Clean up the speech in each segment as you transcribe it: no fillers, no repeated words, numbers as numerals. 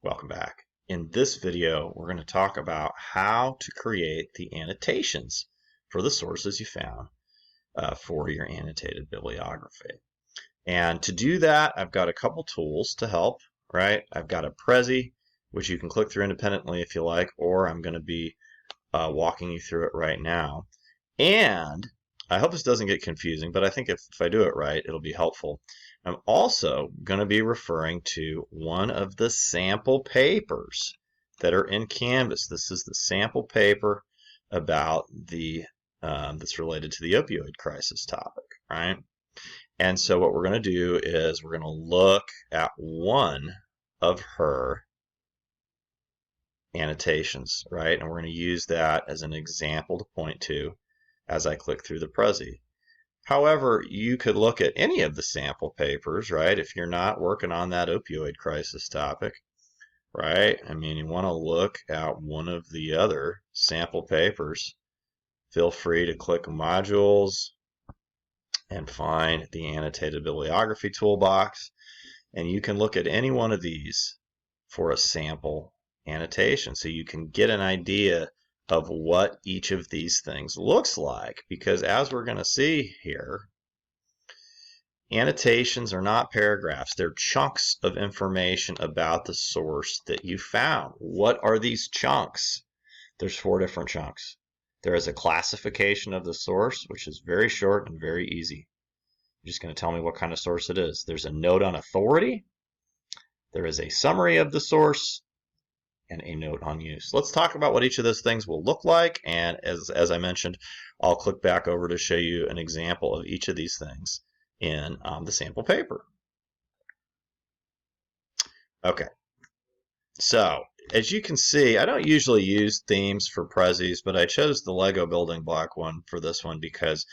Welcome back. In this video, we're going to talk about how to create the annotations for the sources you found for your annotated bibliography. And to do that, I've got a couple tools to help, right? I've got a Prezi, which you can click through independently if you like, or I'm going to be walking you through it right now. And I hope this doesn't get confusing, but I think if I do it right, it'll be helpful. I'm also going to be referring to one of the sample papers that are in Canvas. This is the sample paper about the that's related to the opioid crisis topic, right? And so what we're going to do is we're going to look at one of her annotations, right? And we're going to use that as an example to point to as I click through the Prezi. However, you could look at any of the sample papers, right? If you're not working on that opioid crisis topic, right? I mean, you want to look at one of the other sample papers. Feel free to click modules and find the annotated bibliography toolbox. And you can look at any one of these for a sample annotation so you can get an idea of what each of these things looks like, because as we're going to see here, annotations are not paragraphs. They're chunks of information about the source that you found. What are these chunks? There's 4 different chunks. There is a classification of the source, which is very short and very easy. You're just going to tell me what kind of source it is. There's a note on authority. There is a summary of the source, and a note on use. Let's talk about what each of those things will look like, and as I mentioned, I'll click back over to show you an example of each of these things in the sample paper. Okay, so as you can see, I don't usually use themes for Prezis, but I chose the Lego building block one for this one because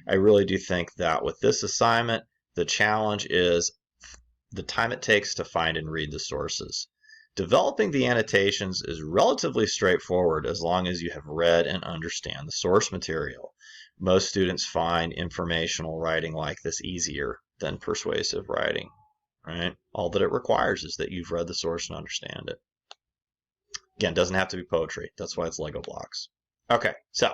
I really do think that with this assignment, the challenge is the time it takes to find and read the sources. Developing the annotations is relatively straightforward as long as you have read and understand the source material. Most students find informational writing like this easier than persuasive writing, right? All that it requires is that you've read the source and understand it. Again, it doesn't have to be poetry. That's why it's Lego blocks. Okay, so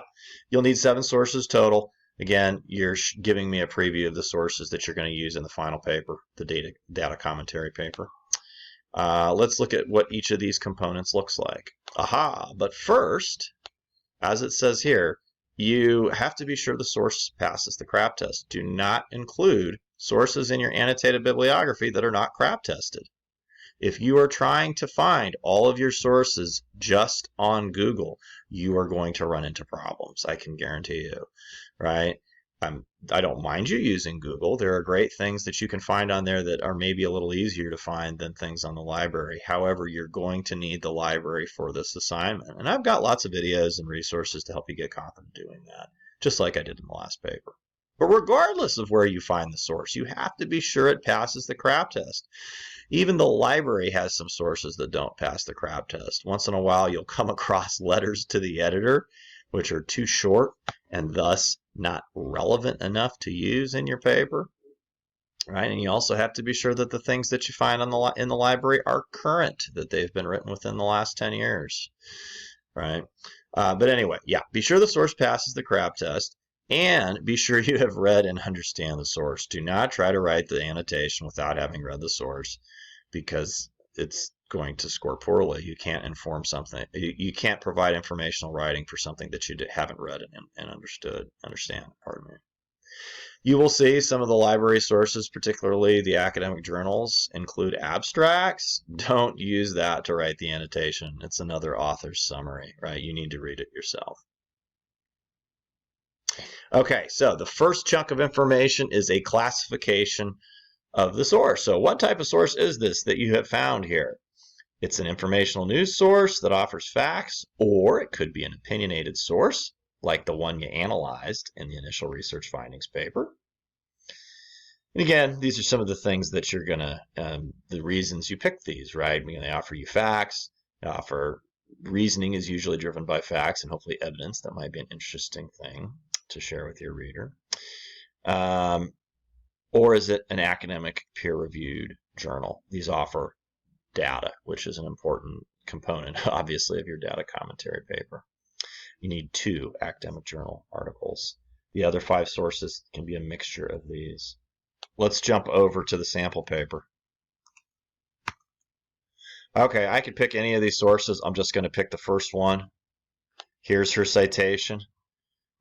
you'll need 7 sources total. Again, you're giving me a preview of the sources that you're going to use in the final paper, the data commentary paper. Let's look at what each of these components looks like. But first, as it says here, you have to be sure the source passes the CRAP test. Do not include sources in your annotated bibliography that are not CRAP tested. If you are trying to find all of your sources just on Google, you are going to run into problems, I can guarantee you, right? I don't mind you using Google. There are great things that you can find on there that are maybe a little easier to find than things on the library. However, you're going to need the library for this assignment. And I've got lots of videos and resources to help you get confident doing that, just like I did in the last paper. But regardless of where you find the source, you have to be sure it passes the CRAP test. Even the library has some sources that don't pass the CRAP test. Once in a while, you'll come across letters to the editor, which are too short and thus not relevant enough to use in your paper, right? And you also have to be sure that the things that you find in the library are current, that they've been written within the last 10 years, right? But anyway, yeah, be sure the source passes the CRAP test, and be sure you have read and understand the source. Do not try to write the annotation without having read the source, because it's going to score poorly. You can't inform something. You can't provide informational writing for something that you haven't read and understand. Pardon me. You will see some of the library sources, particularly the academic journals, include abstracts. Don't use that to write the annotation. It's another author's summary, right? You need to read it yourself. Okay, so the first chunk of information is a classification of the source. So what type of source is this that you have found here? It's an informational news source that offers facts, or it could be an opinionated source, like the one you analyzed in the initial research findings paper. And again, these are some of the things that you're going to, the reasons you pick these, right? I mean, they offer you facts, they offer reasoning is usually driven by facts and hopefully evidence. That might be an interesting thing to share with your reader. Or is it an academic peer-reviewed journal? These offer data, which is an important component, obviously, of your data commentary paper. You need 2 academic journal articles. The other 5 sources can be a mixture of these. Let's jump over to the sample paper. Okay, I could pick any of these sources. I'm just going to pick the first one. Here's her citation,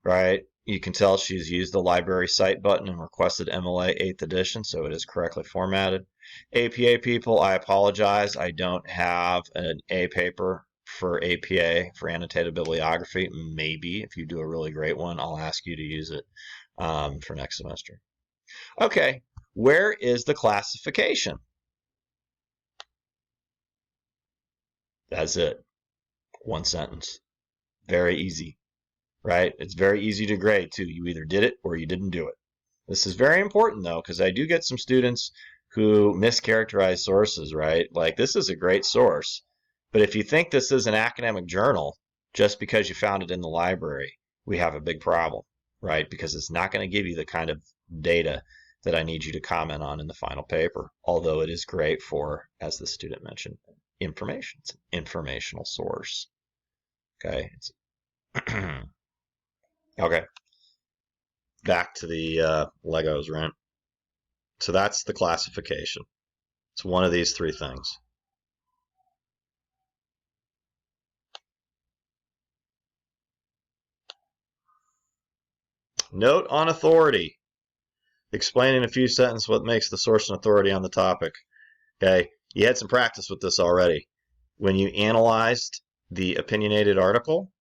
right? You can tell she's used the library cite button and requested MLA 8th edition, so it is correctly formatted. APA people, I apologize. I don't have an A paper for APA, for annotated bibliography. Maybe if you do a really great one, I'll ask you to use it for next semester. Okay, where is the classification? That's it. 1 sentence. Very easy, right? It's very easy to grade too. You either did it or you didn't do it. This is very important though, because I do get some students who mischaracterize sources, right? Like, this is a great source, but if you think this is an academic journal just because you found it in the library, we have a big problem, right? Because it's not going to give you the kind of data that I need you to comment on in the final paper, although it is great for, as the student mentioned, information. It's an informational source. Okay. Okay. Back to the Legos, right? So that's the classification. It's one of these 3 things. Note on authority. Explain in a few sentences what makes the source an authority on the topic. Okay, you had some practice with this already. When you analyzed the opinionated article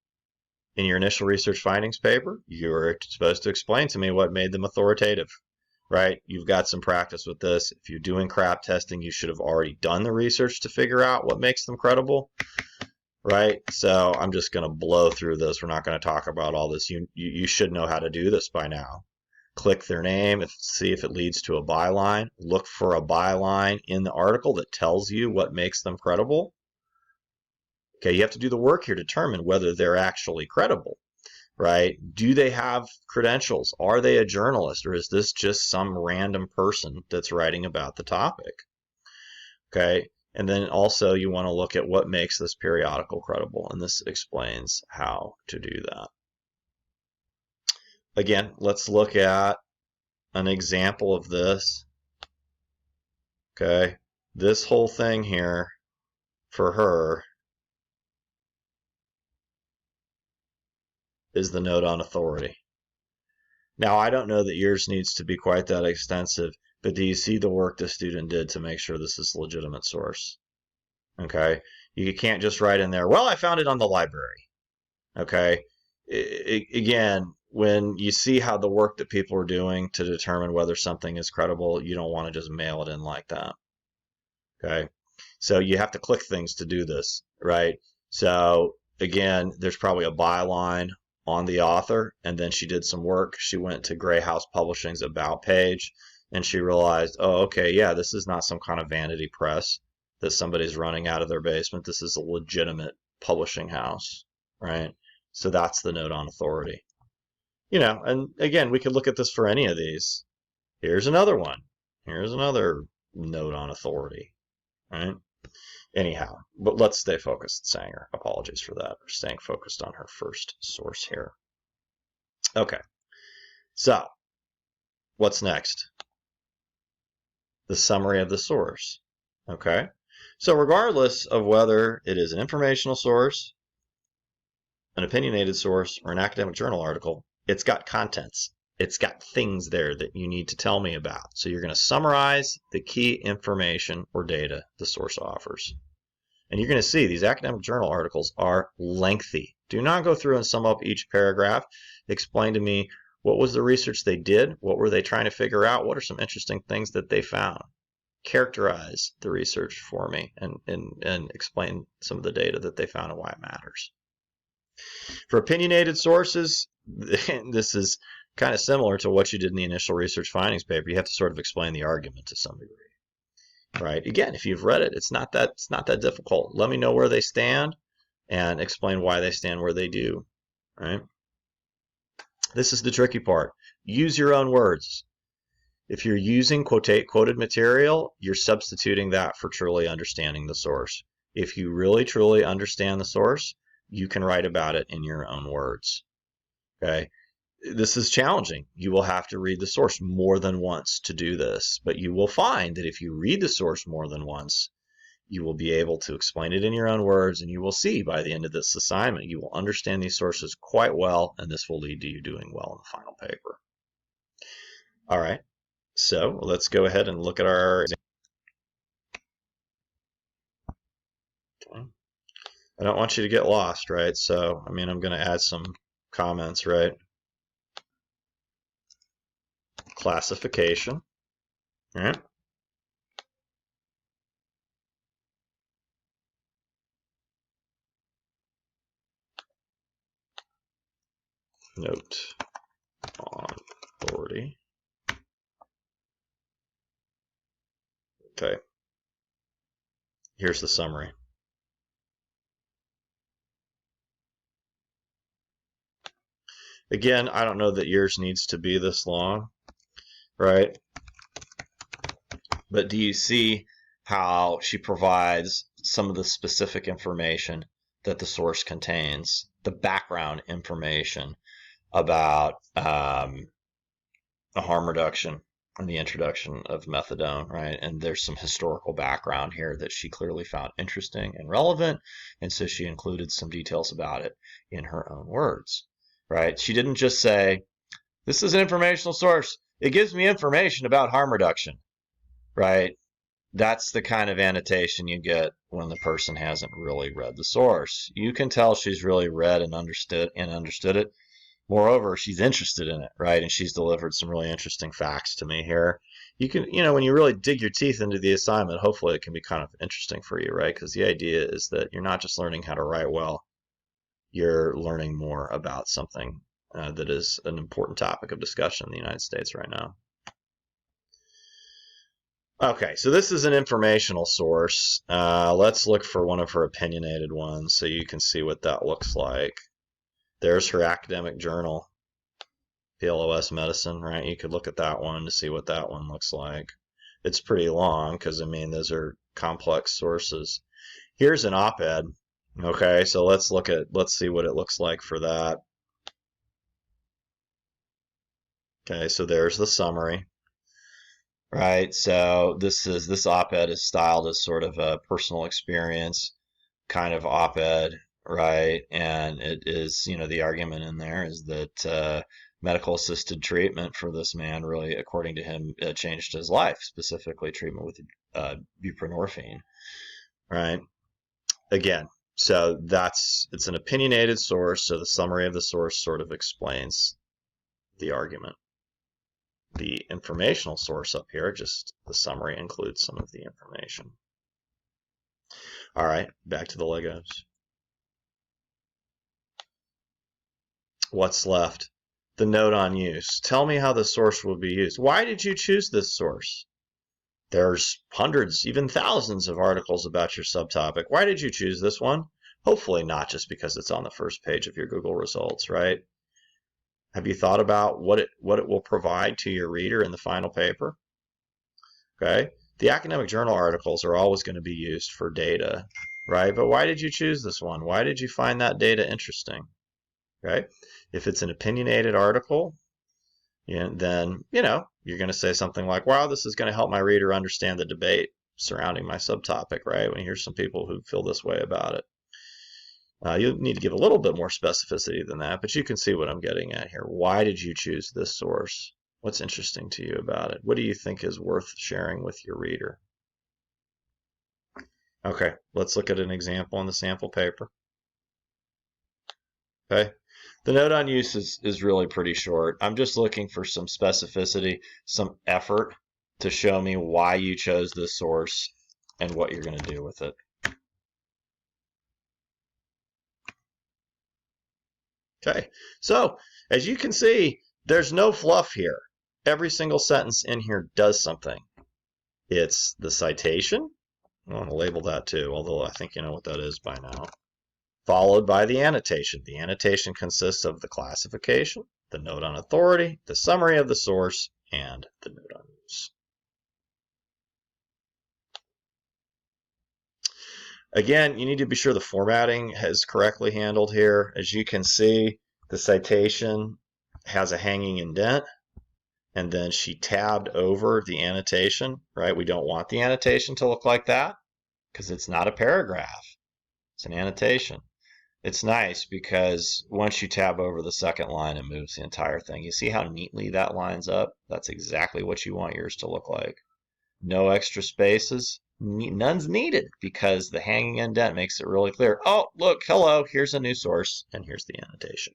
in your initial research findings paper, you were supposed to explain to me what made them authoritative, right? You've got some practice with this. If you're doing crap testing, you should have already done the research to figure out what makes them credible, right? So I'm just going to blow through this. We're not going to talk about all this. You should know how to do this by now. Click their name, see if it leads to a byline. Look for a byline in the article that tells you what makes them credible. Okay, you have to do the work here to determine whether they're actually credible, right? Do they have credentials? Are they a journalist, or is this just some random person that's writing about the topic? Okay, and then also you want to look at what makes this periodical credible, and this explains how to do that. Again, let's look at an example of this. Okay, this whole thing here for her is the note on authority. Now, I don't know that yours needs to be quite that extensive, but do you see the work the student did to make sure this is a legitimate source? Okay, you can't just write in there, well, I found it on the library. Okay, again, when you see how the work that people are doing to determine whether something is credible, you don't want to just mail it in like that. Okay, so you have to click things to do this, right? So again, there's probably a byline on the author, and then she did some work. She went to Gray House Publishing's About page, and she realized, oh, okay, yeah, this is not some kind of vanity press that somebody's running out of their basement. This is a legitimate publishing house, right? So that's the note on authority. You know, and again, we could look at this for any of these. Here's another one. Here's another note on authority, right? Anyhow, but let's stay focused, Sanger. Apologies for that. We're staying focused on her first source here. Okay, so what's next? The summary of the source. Okay, so regardless of whether it is an informational source, an opinionated source, or an academic journal article, it's got contents. It's got things there that you need to tell me about. So you're going to summarize the key information or data the source offers. And you're going to see these academic journal articles are lengthy. Do not go through and sum up each paragraph. Explain to me what was the research they did, what were they trying to figure out, what are some interesting things that they found. Characterize the research for me and explain some of the data that they found and why it matters. For opinionated sources, this is kind of similar to what you did in the initial research findings paper. You have to sort of explain the argument to some degree. Right. Again, if you've read it, it's not that difficult. Let me know where they stand and explain why they stand where they do. Right. This is the tricky part. Use your own words. If you're using quoted material, you're substituting that for truly understanding the source. If you really truly understand the source, you can write about it in your own words. Okay? This is challenging. You will have to read the source more than once to do this, but you will find that if you read the source more than once, you will be able to explain it in your own words, and you will see by the end of this assignment, you will understand these sources quite well, and this will lead to you doing well in the final paper. All right, so let's go ahead and look at our example. Okay. I don't want you to get lost, right? So, I'm going to add some comments, right? Classification, right? Note on authority. Okay. Here's the summary. Again, I don't know that yours needs to be this long, right? But do you see how she provides some of the specific information that the source contains, the background information about harm reduction and the introduction of methadone, right? And there's some historical background here that she clearly found interesting and relevant, and so she included some details about it in her own words, right? She didn't just say, this is an informational source. It gives me information about harm reduction, right? That's the kind of annotation you get when the person hasn't really read the source. You can tell she's really read and understood it. Moreover, she's interested in it, right? And she's delivered some really interesting facts to me here. You can, when you really dig your teeth into the assignment, hopefully it can be kind of interesting for you, right? Because the idea is that you're not just learning how to write well, you're learning more about something that is an important topic of discussion in the United States right now. Okay, so this is an informational source. Let's look for one of her opinionated ones so you can see what that looks like. There's her academic journal, PLOS Medicine, right? You could look at that one to see what that one looks like. It's pretty long because, those are complex sources. Here's an op-ed. Okay, so let's see what it looks like for that. Okay, so there's the summary. Right, so this op-ed is styled as sort of a personal experience kind of op-ed, right? And it is, the argument in there is that medical assisted treatment for this man really, according to him, changed his life, specifically treatment with buprenorphine, right? Again, so it's an opinionated source, so the summary of the source sort of explains the argument. The informational source up here, just the summary includes some of the information. All right, back to the Legos. What's left? The note on use. Tell me how the source will be used. Why did you choose this source? There's hundreds, even thousands of articles about your subtopic. Why did you choose this one? Hopefully not just because it's on the first page of your Google results, right? Have you thought about what it will provide to your reader in the final paper? Okay. The academic journal articles are always going to be used for data, right? But why did you choose this one? Why did you find that data interesting? Right? If it's an opinionated article, then you're going to say something like, wow, this is going to help my reader understand the debate surrounding my subtopic, right? When you hear some people who feel this way about it. You need to give a little bit more specificity than that, but you can see what I'm getting at here. Why did you choose this source? What's interesting to you about it? What do you think is worth sharing with your reader? Okay, let's look at an example in the sample paper. Okay, the note on use is really pretty short. I'm just looking for some specificity, some effort to show me why you chose this source and what you're going to do with it. Okay, so as you can see, there's no fluff here. Every single sentence in here does something. It's the citation. I want to label that too, although I think you know what that is by now. Followed by the annotation. The annotation consists of the classification, the note on authority, the summary of the source, and the note on use. Again, you need to be sure the formatting is correctly handled here. As you can see, the citation has a hanging indent, and then she tabbed over the annotation, right? We don't want the annotation to look like that because it's not a paragraph. It's an annotation. It's nice because once you tab over the second line, it moves the entire thing. You see how neatly that lines up? That's exactly what you want yours to look like. No extra spaces. None's needed because the hanging indent makes it really clear. Oh, look, hello, here's a new source, and here's the annotation.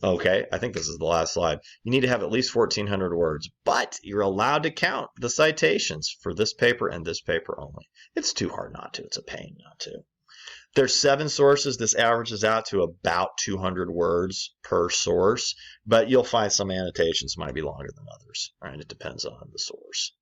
Okay, I think this is the last slide. You need to have at least 1,400 words, but you're allowed to count the citations for this paper and this paper only. It's too hard not to. It's a pain not to. There's 7 sources. This averages out to about 200 words per source, but you'll find some annotations might be longer than others. Right? It depends on the source.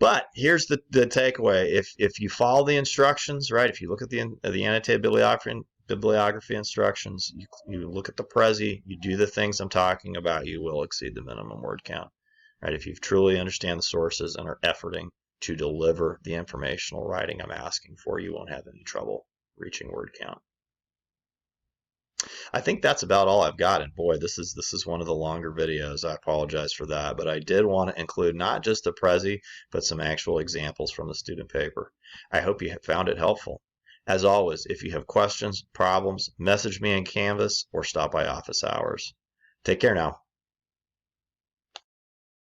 But here's the takeaway. If you follow the instructions, right, if you look at the annotated bibliography instructions, you look at the Prezi, you do the things I'm talking about, you will exceed the minimum word count. Right? If you truly understand the sources and are efforting to deliver the informational writing I'm asking for, you won't have any trouble reaching word count. I think that's about all I've got, and boy, this is one of the longer videos. I apologize for that, but I did want to include not just the Prezi, but some actual examples from the student paper. I hope you found it helpful. As always, if you have questions, problems, message me in Canvas or stop by office hours. Take care now.